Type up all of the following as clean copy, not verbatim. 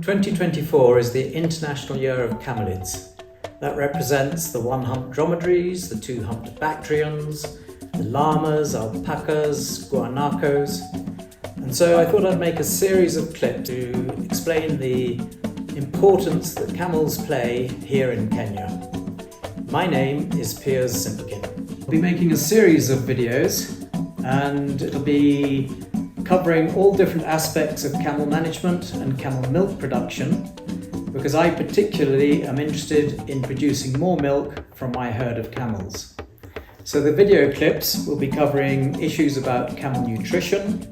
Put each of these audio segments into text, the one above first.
2024 is the International Year of Camellids. That represents the one-humped dromedaries, the two-humped Bactrians, the llamas, alpacas, guanacos. And so I thought I'd make a series of clips to explain the importance that camels play here in Kenya. My name is Piers Simpkin. I'll be making a series of videos and it'll be covering all different aspects of camel management and camel milk production, because I particularly am interested in producing more milk from my herd of camels. So the video clips will be covering issues about camel nutrition,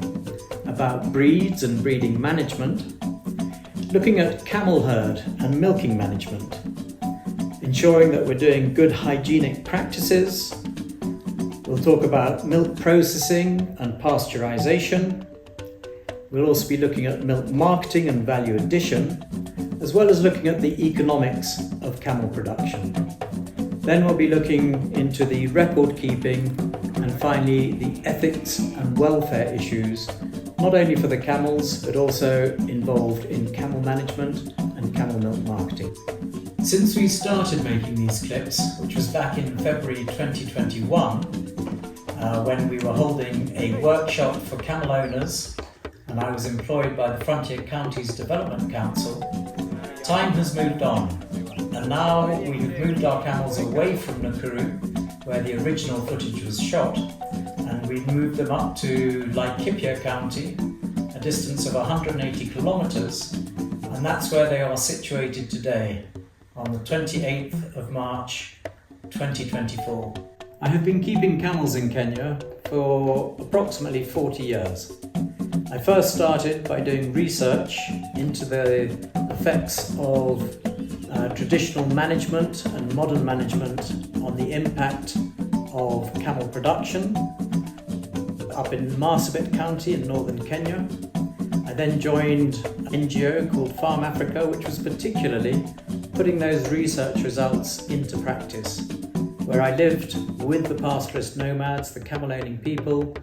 about breeds and breeding management, looking at camel herd and milking management, ensuring that we're doing good hygienic practices. We'll talk about milk processing and pasteurization. We'll also be looking at milk marketing and value addition, as well as looking at the economics of camel production. Then we'll be looking into the record keeping and finally the ethics and welfare issues, not only for the camels, but also involved in camel management and camel milk marketing. Since we started making these clips, which was back in February 2021, when we were holding a workshop for camel owners, and I was employed by the Frontier Counties Development Council, time has moved on, and now we've moved our camels away from Nakuru, where the original footage was shot, and we've moved them up to Laikipia County, a distance of 180 kilometres, and that's where they are situated today, on the 28th of March 2024. I have been keeping camels in Kenya for approximately 40 years. I first started by doing research into the effects of traditional management and modern management on the impact of camel production up in Marsabit County in northern Kenya. I then joined an NGO called Farm Africa, which was particularly putting those research results into practice, where I lived with the pastoralist nomads, the camel-owning people,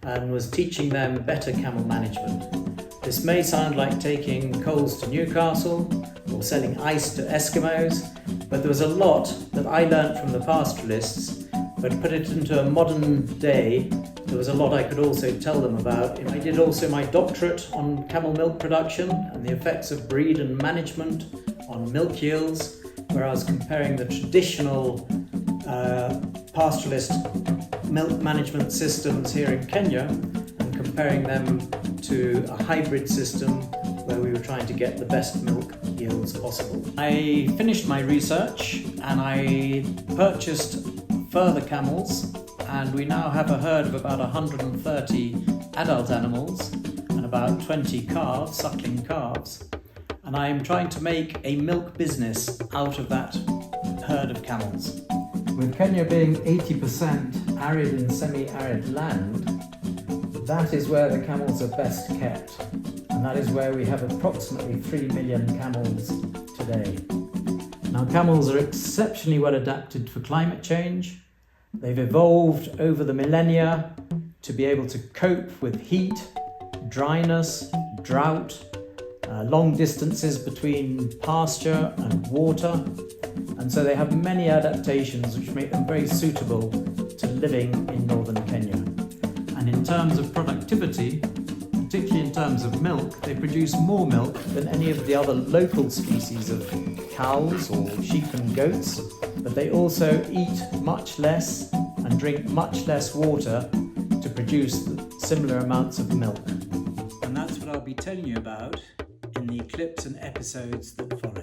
and was teaching them better camel management. This may sound like taking coals to Newcastle or selling ice to Eskimos, but there was a lot that I learned from the pastoralists, but put it into a modern day, there was a lot I could also tell them about. I did also my doctorate on camel milk production and the effects of breed and management on milk yields, where I was comparing the traditional pastoralist milk management systems here in Kenya and comparing them to a hybrid system where we were trying to get the best milk yields possible. I finished my research and I purchased further camels, and we now have a herd of about 130 adult animals and about 20 calves, suckling calves, and I am trying to make a milk business out of that herd of camels. With Kenya being 80% arid and semi-arid land, that is where the camels are best kept, and that is where we have approximately 3 million camels today. Now, camels are exceptionally well adapted for climate change. They've evolved over the millennia to be able to cope with heat, dryness, drought, long distances between pasture and water, and so they have many adaptations which make them very suitable to living in northern Kenya. And in terms of productivity, particularly in terms of milk, they produce more milk than any of the other local species of cows or sheep and goats, but they also eat much less and drink much less water to produce similar amounts of milk. And that's what I'll be telling you about in the clips and episodes that follow.